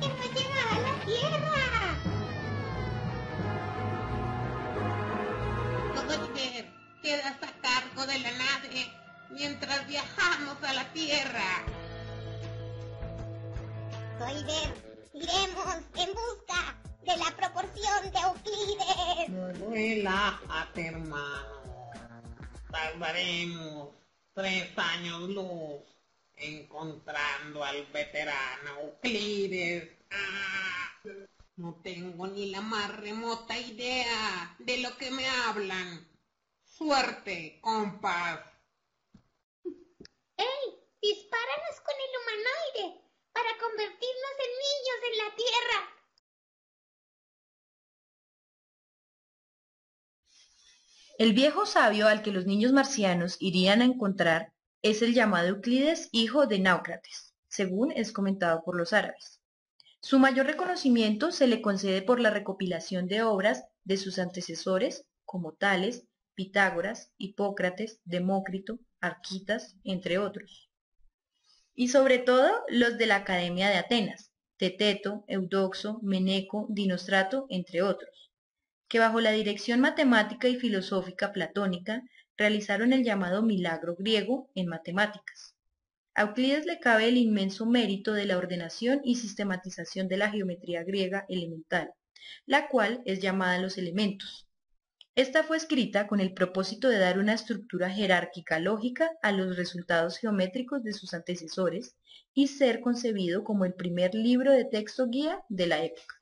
¡Hemos llegado a la Tierra! Goliver, quedas a cargo de la nave mientras viajamos a la Tierra. Goliver, iremos en busca de la proporción de Euclides. Relájate, hermano. Tardaremos 3 años luz encontrando al veterano Euclides. No tengo ni la más remota idea de lo que me hablan. Suerte, compas. ¡Ey! ¡Dispáranos con el humanoide para convertirnos en niños en la Tierra! El viejo sabio al que los niños marcianos irían a encontrar es el llamado Euclides, hijo de Náucrates, según es comentado por los árabes. Su mayor reconocimiento se le concede por la recopilación de obras de sus antecesores, como Tales, Pitágoras, Hipócrates, Demócrito, Arquitas, entre otros. Y sobre todo los de la Academia de Atenas, Teteto, Eudoxo, Meneco, Dinostrato, entre otros, que bajo la dirección matemática y filosófica platónica realizaron el llamado milagro griego en matemáticas. A Euclides le cabe el inmenso mérito de la ordenación y sistematización de la geometría griega elemental, la cual es llamada los elementos. Esta fue escrita con el propósito de dar una estructura jerárquica lógica a los resultados geométricos de sus antecesores y ser concebido como el primer libro de texto guía de la época.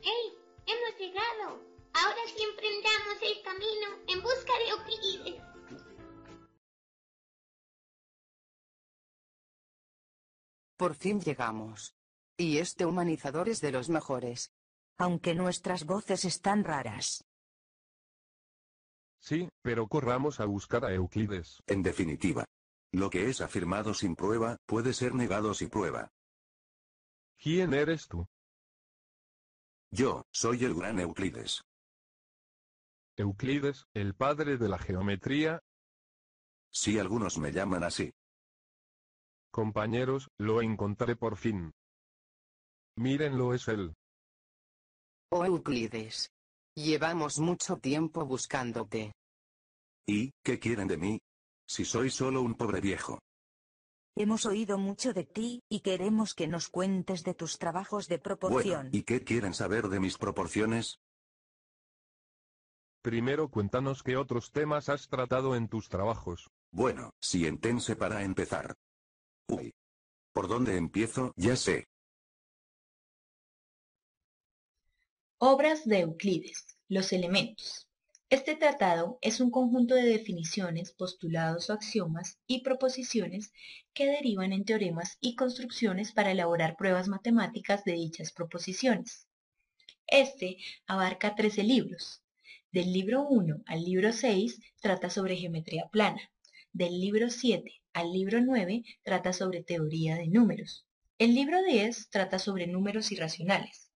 ¡Ey! ¡Hemos llegado! Ahora sí emprendamos el camino en busca de Euclides. Por fin llegamos. Y este humanizador es de los mejores. Aunque nuestras voces están raras. Sí, pero corramos a buscar a Euclides. En definitiva, lo que es afirmado sin prueba, puede ser negado sin prueba. ¿Quién eres tú? Yo, soy el gran Euclides. Euclides, el padre de la geometría. Sí, algunos me llaman así. Compañeros, lo encontré por fin. Mírenlo, es él. Oh Euclides. Llevamos mucho tiempo buscándote. ¿Y qué quieren de mí? Si soy solo un pobre viejo. Hemos oído mucho de ti, y queremos que nos cuentes de tus trabajos de proporción. Bueno, ¿y qué quieren saber de mis proporciones? Primero cuéntanos qué otros temas has tratado en tus trabajos. Bueno, siéntense para empezar. Uy. ¿Por dónde empiezo? Ya sé. Obras de Euclides, los elementos. Este tratado es un conjunto de definiciones, postulados o axiomas y proposiciones que derivan en teoremas y construcciones para elaborar pruebas matemáticas de dichas proposiciones. Este abarca 13 libros. Del libro 1 al libro 6 trata sobre geometría plana. Del libro 7 al libro 9 trata sobre teoría de números. El libro 10 trata sobre números irracionales.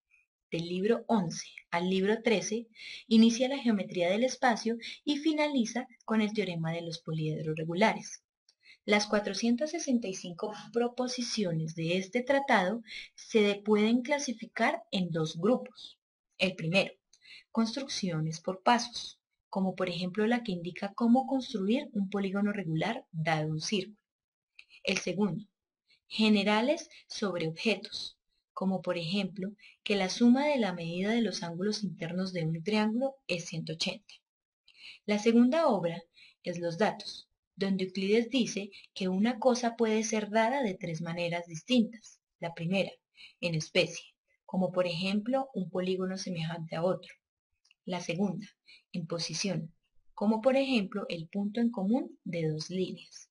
Del libro 11 al libro 13 inicia la geometría del espacio y finaliza con el teorema de los poliedros regulares. Las 465 proposiciones de este tratado se pueden clasificar en 2 grupos. El primero, construcciones por pasos, como por ejemplo la que indica cómo construir un polígono regular dado un círculo. El segundo, generales sobre objetos, como por ejemplo que la suma de la medida de los ángulos internos de un triángulo es 180. La segunda obra es los datos, donde Euclides dice que una cosa puede ser dada de 3 maneras distintas. La primera, en especie, como por ejemplo un polígono semejante a otro. La segunda, en posición, como por ejemplo el punto en común de 2 líneas.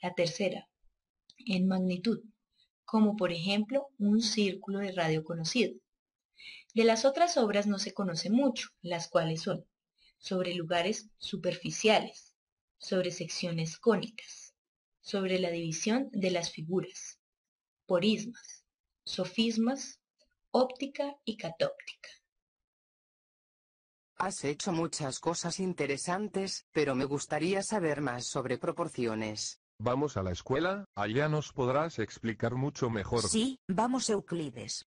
La tercera, en magnitud, como por ejemplo un círculo de radio conocido. De las otras obras no se conoce mucho, las cuales son sobre lugares superficiales, sobre secciones cónicas, sobre la división de las figuras, porismas, sofismas, óptica y catóptica. Has hecho muchas cosas interesantes, pero me gustaría saber más sobre proporciones. Vamos a la escuela, allá nos podrás explicar mucho mejor. Sí, vamos Euclides.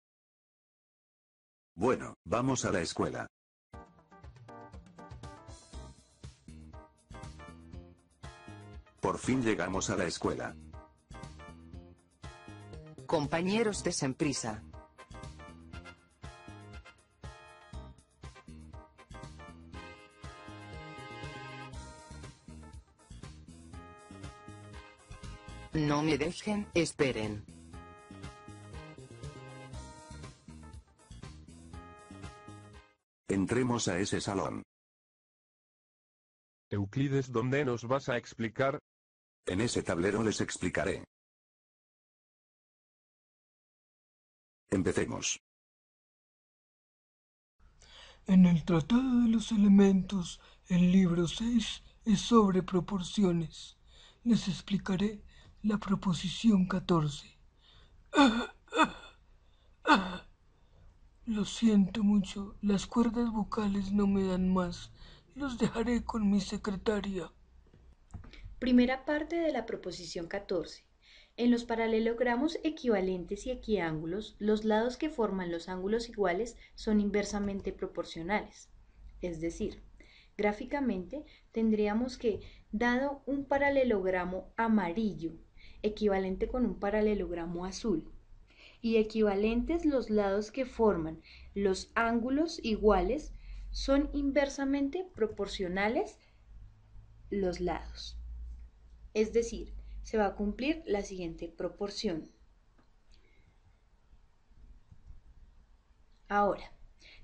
Bueno, vamos a la escuela. Por fin llegamos a la escuela. Compañeros, desen prisa. No me dejen, esperen. Entremos a ese salón. Euclides, ¿dónde nos vas a explicar? En ese tablero les explicaré. Empecemos. En el Tratado de los Elementos, el libro 6 es sobre proporciones. Les explicaré la proposición 14. Lo siento mucho, las cuerdas vocales no me dan más. Los dejaré con mi secretaria. Primera parte de la proposición 14. En los paralelogramos equivalentes y equiángulos, los lados que forman los ángulos iguales son inversamente proporcionales. Es decir, gráficamente tendríamos que, dado un paralelogramo amarillo, equivalente con un paralelogramo azul, y equivalentes los lados que forman los ángulos iguales, son inversamente proporcionales los lados. Es decir, se va a cumplir la siguiente proporción. Ahora,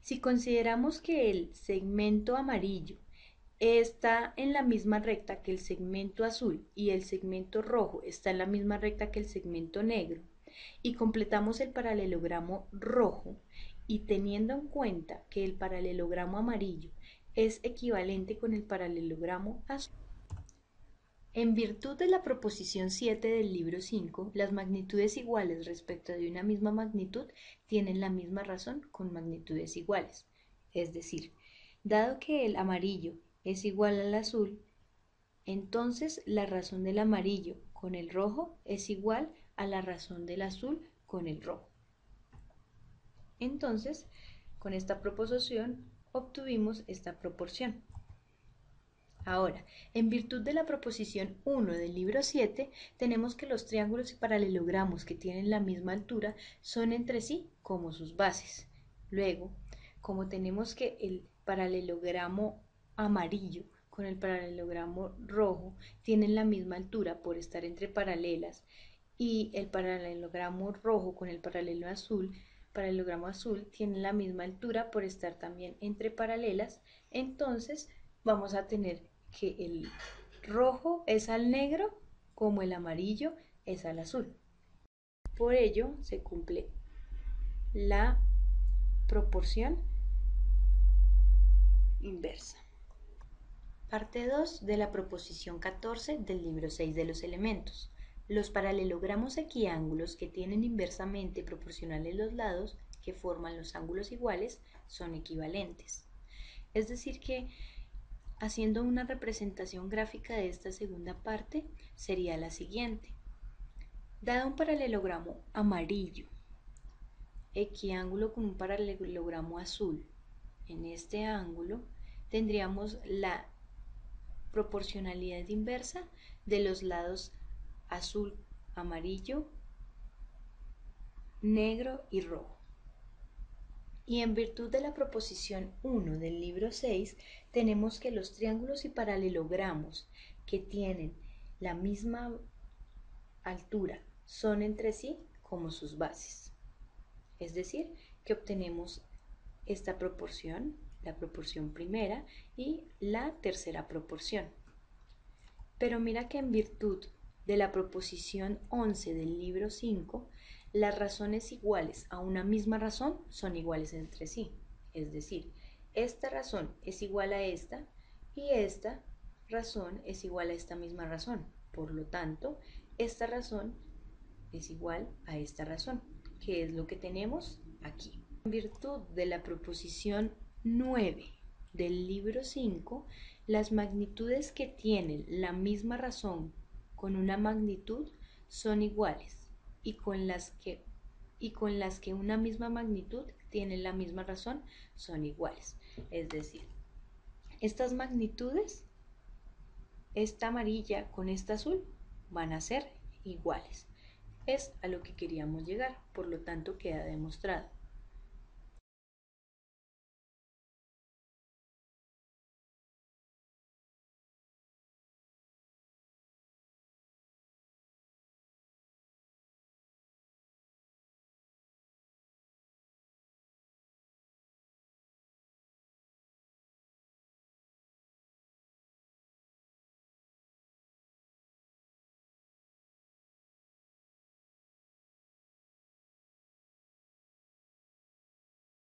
si consideramos que el segmento amarillo está en la misma recta que el segmento azul y el segmento rojo está en la misma recta que el segmento negro, y completamos el paralelogramo rojo, y teniendo en cuenta que el paralelogramo amarillo es equivalente con el paralelogramo azul, en virtud de la proposición 7 del libro 5, las magnitudes iguales respecto de una misma magnitud tienen la misma razón con magnitudes iguales. Es decir, dado que el amarillo es igual al azul, entonces la razón del amarillo con el rojo es igual a la razón del azul con el rojo. Entonces, con esta proposición obtuvimos esta proporción. Ahora, en virtud de la proposición 1 del libro 7, tenemos que los triángulos y paralelogramos que tienen la misma altura son entre sí como sus bases. Luego, como tenemos que el paralelogramo amarillo con el paralelogramo rojo tienen la misma altura por estar entre paralelas, y el paralelogramo rojo con el paralelogramo azul tienen la misma altura por estar también entre paralelas, entonces vamos a tener que el rojo es al negro como el amarillo es al azul. Por ello se cumple la proporción inversa. Parte 2 de la proposición 14 del libro 6 de los elementos. Los paralelogramos equiángulos que tienen inversamente proporcionales los lados que forman los ángulos iguales son equivalentes. Es decir que, haciendo una representación gráfica de esta segunda parte, sería la siguiente. Dado un paralelogramo amarillo, equiángulo con un paralelogramo azul, en este ángulo tendríamos la proporcionalidad inversa de los lados azul, amarillo, negro y rojo. Y en virtud de la proposición 1 del libro 6, tenemos que los triángulos y paralelogramos que tienen la misma altura son entre sí como sus bases. Es decir, que obtenemos esta proporción, la proporción primera y la tercera proporción. Pero mira que en virtud de la proposición 11 del libro 5, las razones iguales a una misma razón son iguales entre sí. Es decir, esta razón es igual a esta y esta razón es igual a esta misma razón. Por lo tanto, esta razón es igual a esta razón, que es lo que tenemos aquí. En virtud de la proposición 9 del libro 5, las magnitudes que tienen la misma razón con una magnitud son iguales y con las que una misma magnitud tienen la misma razón son iguales. Es decir, estas magnitudes, esta amarilla con esta azul, van a ser iguales. Es a lo que queríamos llegar, por lo tanto queda demostrado.